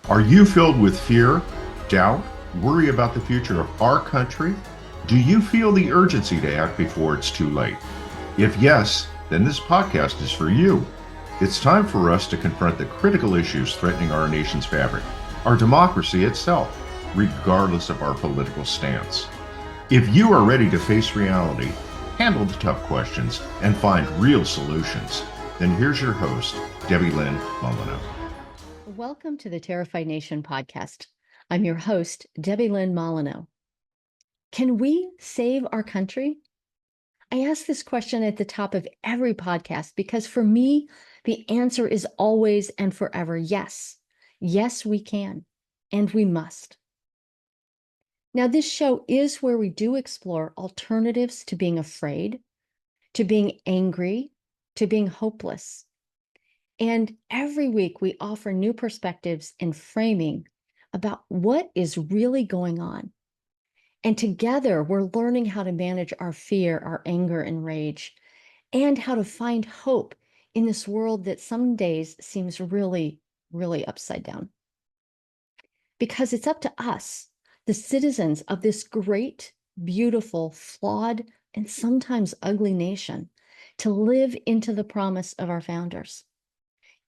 Are you filled with fear, doubt, worry about the future of our country? Do you feel the urgency to act before it's too late? If yes, then this podcast is for you. It's time for us to confront the critical issues threatening our nation's fabric, our democracy itself, regardless of our political stance. If you are ready to face reality, handle the tough questions, and find real solutions, then here's your host, Debilyn. Welcome to the Terrified Nation podcast. I'm your host, Debilyn Molyneux. Can we save our country? I ask this question at the top of every podcast because for me, the answer is always and forever yes. Yes, we can, and we must. Now, this show is where we do explore alternatives to being afraid, to being angry, to being hopeless. And every week we offer new perspectives and framing about what is really going on. And together we're learning how to manage our fear, our anger and rage, and how to find hope in this world that some days seems really, really upside down. Because it's up to us, the citizens of this great, beautiful, flawed, and sometimes ugly nation, to live into the promise of our founders.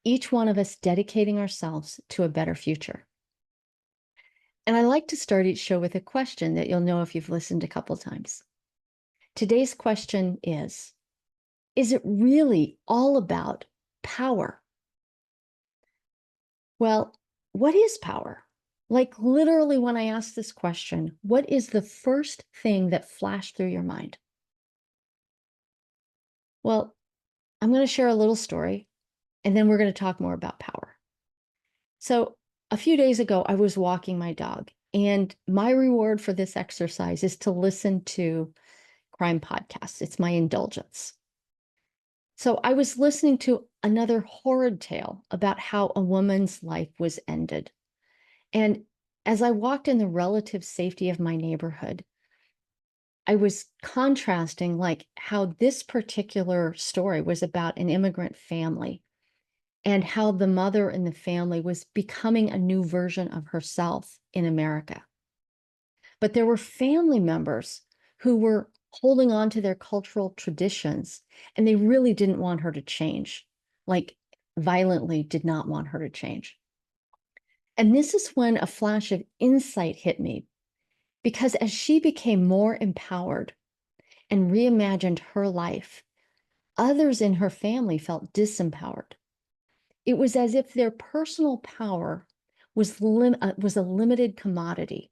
Each one of us dedicating ourselves to a better future. And I like to start each show with a question that you'll know if you've listened a couple times. Today's question is it really all about power? Well, what is power? Like literally when I ask this question, what is the first thing that flashed through your mind? Well, I'm going to share a little story, and then we're going to talk more about power. So a few days ago, I was walking my dog, and my reward for this exercise is to listen to crime podcasts. It's my indulgence. So I was listening to another horrid tale about how a woman's life was ended. And as I walked in the relative safety of my neighborhood, I was contrasting like how this particular story was about an immigrant family and how the mother in the family was becoming a new version of herself in America. But there were family members who were holding on to their cultural traditions, and they really didn't want her to change, like violently did not want her to change. And this is when a flash of insight hit me, because as she became more empowered and reimagined her life, others in her family felt disempowered. It was as if their personal power was a limited commodity.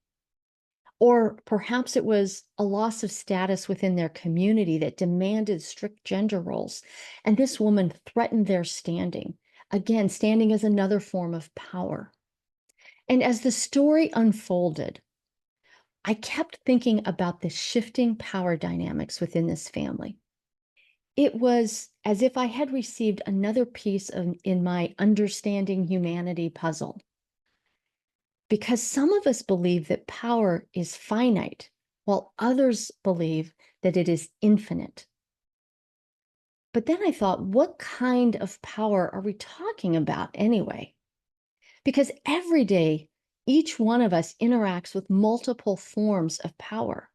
Or perhaps it was a loss of status within their community that demanded strict gender roles. And this woman threatened their standing, again, standing as another form of power. And as the story unfolded, I kept thinking about the shifting power dynamics within this family. It was as if I had received another piece in my understanding humanity puzzle. Because some of us believe that power is finite, while others believe that it is infinite. But then I thought, what kind of power are we talking about anyway? Because every day, each one of us interacts with multiple forms of power.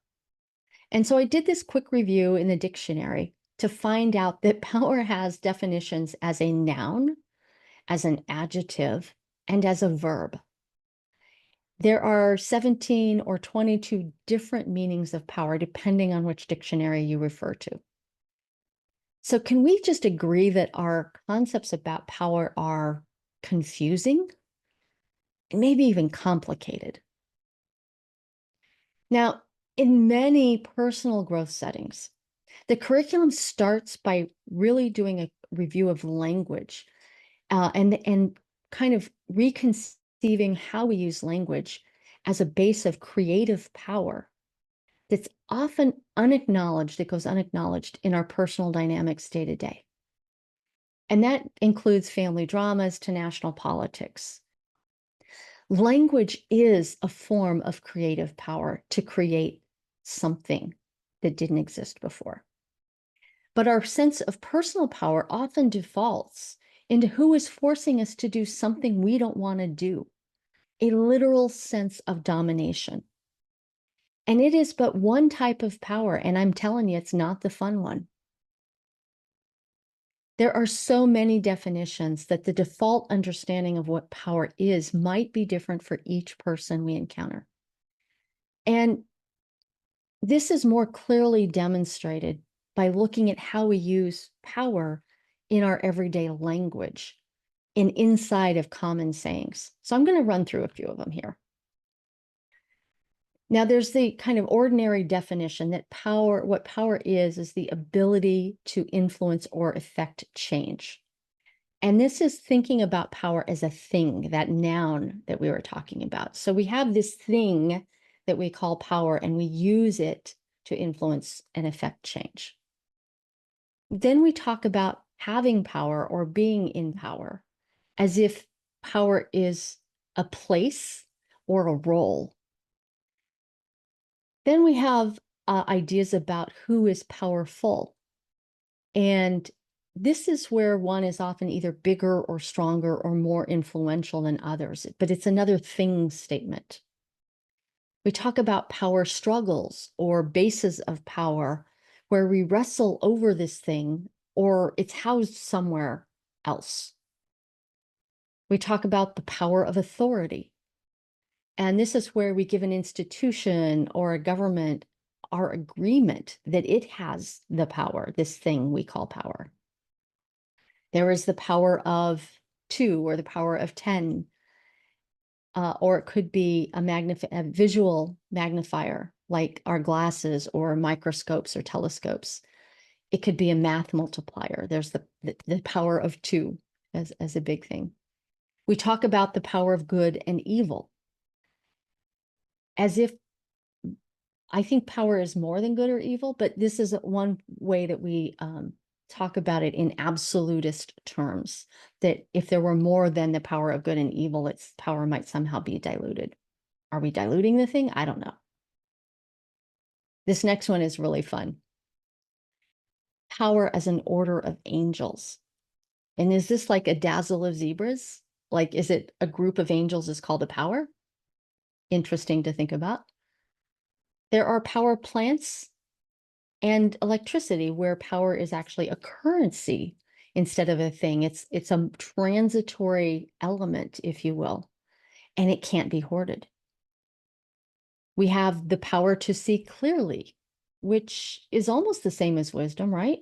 And so I did this quick review in the dictionary to find out that power has definitions as a noun, as an adjective, and as a verb. There are 17 or 22 different meanings of power, depending on which dictionary you refer to. So can we just agree that our concepts about power are confusing? Maybe even complicated. Now, in many personal growth settings, the curriculum starts by really doing a review of language and kind of reconceiving how we use language as a base of creative power that's often unacknowledged, that goes unacknowledged in our personal dynamics day to day. And that includes family dramas to national politics. Language is a form of creative power to create something that didn't exist before. But our sense of personal power often defaults into who is forcing us to do something we don't want to do. a literal sense of domination. And it is but one type of power, and I'm telling you, it's not the fun one. There are so many definitions that the default understanding of what power is might be different for each person we encounter. And this is more clearly demonstrated by looking at how we use power in our everyday language and inside of common sayings. So I'm going to run through a few of them here. Now, there's the kind of ordinary definition that what power is the ability to influence or affect change. And this is thinking about power as a thing, that noun that we were talking about. So we have this thing that we call power, and we use it to influence and affect change. Then we talk about having power or being in power as if power is a place or a role. Then we have ideas about who is powerful. And this is where one is often either bigger or stronger or more influential than others, but it's another thing statement. We talk about power struggles or bases of power where we wrestle over this thing or it's housed somewhere else. We talk about the power of authority. And this is where we give an institution or a government our agreement that it has the power, this thing we call power. There is the power of 2 or the power of 10, or it could be a visual magnifier like our glasses or microscopes or telescopes. It could be a math multiplier. There's the power of 2 as a big thing. We talk about the power of good and evil as if I think power is more than good or evil, but this is one way that we talk about it in absolutist terms, that if there were more than the power of good and evil, its power might somehow be diluted. Are we diluting the thing? I don't know. This next one is really fun. Power as an order of angels. And is this like a dazzle of zebras? Like, is it a group of angels is called a power? Interesting to think about. There are power plants and electricity where power is actually a currency instead of a thing. It's a transitory element, if you will, and it can't be hoarded. We have the power to see clearly, which is almost the same as wisdom, right?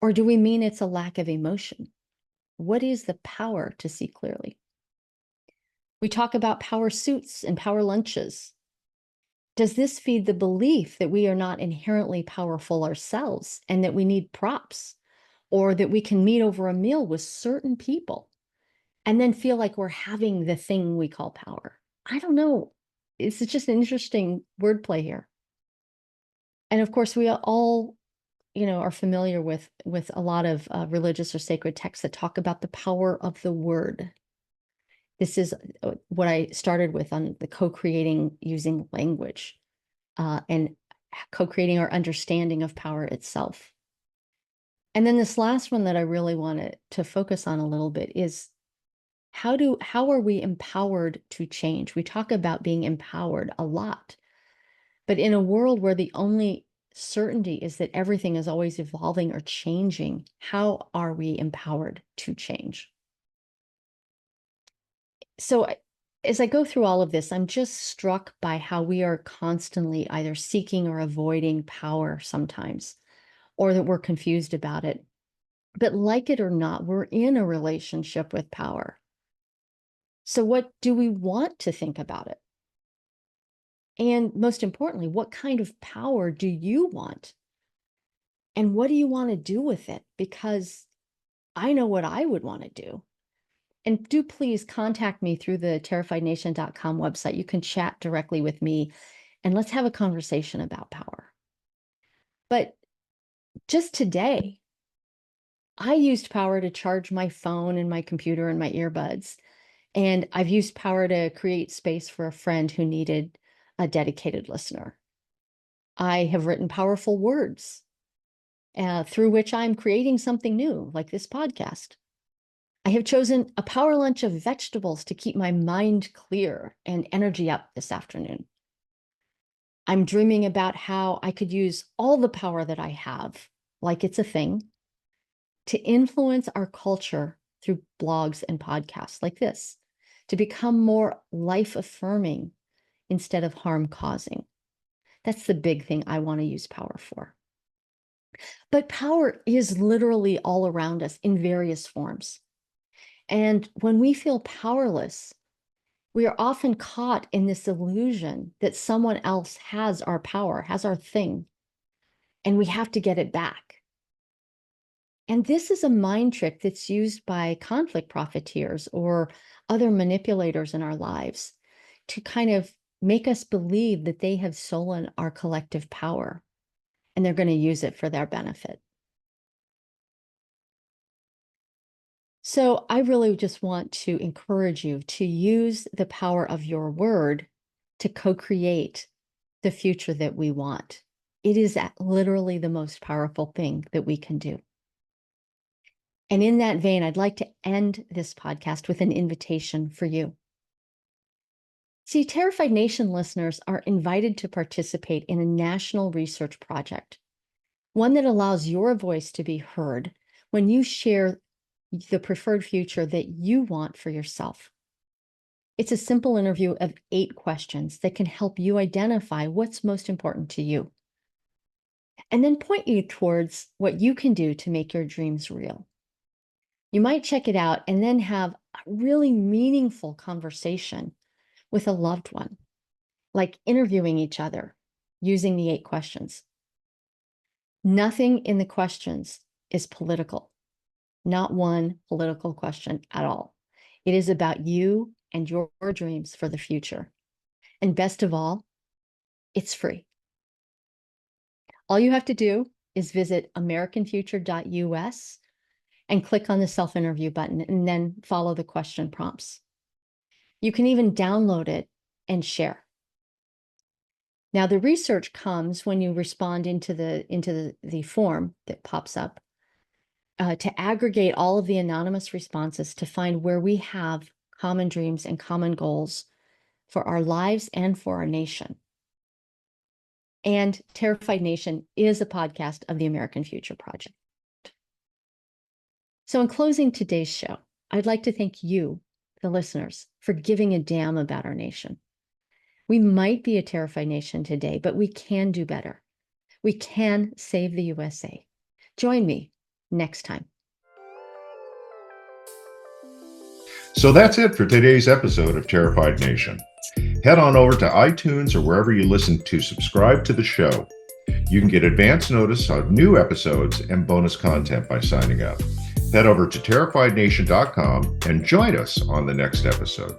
Or do we mean it's a lack of emotion? What is the power to see clearly? We talk about power suits and power lunches. Does this feed the belief that we are not inherently powerful ourselves and that we need props, or that we can meet over a meal with certain people and then feel like we're having the thing we call power? I don't know. It's just an interesting wordplay here. And of course, we all, are familiar with a lot of religious or sacred texts that talk about the power of the word. This is what I started with on the co-creating using language and co-creating our understanding of power itself. And then this last one that I really wanted to focus on a little bit is how are we empowered to change? We talk about being empowered a lot, but in a world where the only certainty is that everything is always evolving or changing, how are we empowered to change? So as I go through all of this, I'm just struck by how we are constantly either seeking or avoiding power sometimes, or that we're confused about it. But like it or not, we're in a relationship with power. So what do we want to think about it? And most importantly, what kind of power do you want? And what do you want to do with it? Because I know what I would want to do. And do please contact me through the terrifiednation.com website. You can chat directly with me and let's have a conversation about power. But just today, I used power to charge my phone and my computer and my earbuds. And I've used power to create space for a friend who needed a dedicated listener. I have written powerful words through which I'm creating something new, like this podcast. I have chosen a power lunch of vegetables to keep my mind clear and energy up this afternoon. I'm dreaming about how I could use all the power that I have, like it's a thing, to influence our culture through blogs and podcasts like this, to become more life-affirming instead of harm-causing. That's the big thing I want to use power for. But power is literally all around us in various forms. And when we feel powerless, we are often caught in this illusion that someone else has our power, has our thing, and we have to get it back. And this is a mind trick that's used by conflict profiteers or other manipulators in our lives to kind of make us believe that they have stolen our collective power and they're going to use it for their benefit. So I really just want to encourage you to use the power of your word to co-create the future that we want. It is literally the most powerful thing that we can do. And in that vein, I'd like to end this podcast with an invitation for you. See, Terrified Nation listeners are invited to participate in a national research project, one that allows your voice to be heard when you share the preferred future that you want for yourself. It's a simple interview of 8 questions that can help you identify what's most important to you, and then point you towards what you can do to make your dreams real. You might check it out and then have a really meaningful conversation with a loved one, like interviewing each other using the 8 questions. Nothing in the questions is political. Not one political question at all. It is about you and your dreams for the future. And best of all, it's free. All you have to do is visit americanfuture.us and click on the self-interview button and then follow the question prompts. You can even download it and share. Now, the research comes when you respond into the form that pops up. To aggregate all of the anonymous responses to find where we have common dreams and common goals for our lives and for our nation. And Terrified Nation is a podcast of the American Future Project. So in closing today's show, I'd like to thank you, the listeners, for giving a damn about our nation. We might be a terrified nation today, but we can do better. We can save the USA. Join me next time. So that's it for today's episode of Terrified Nation. Head on over to iTunes or wherever you listen to subscribe to the show. You can get advance notice on new episodes and bonus content by signing up. Head over to terrifiednation.com and join us on the next episode.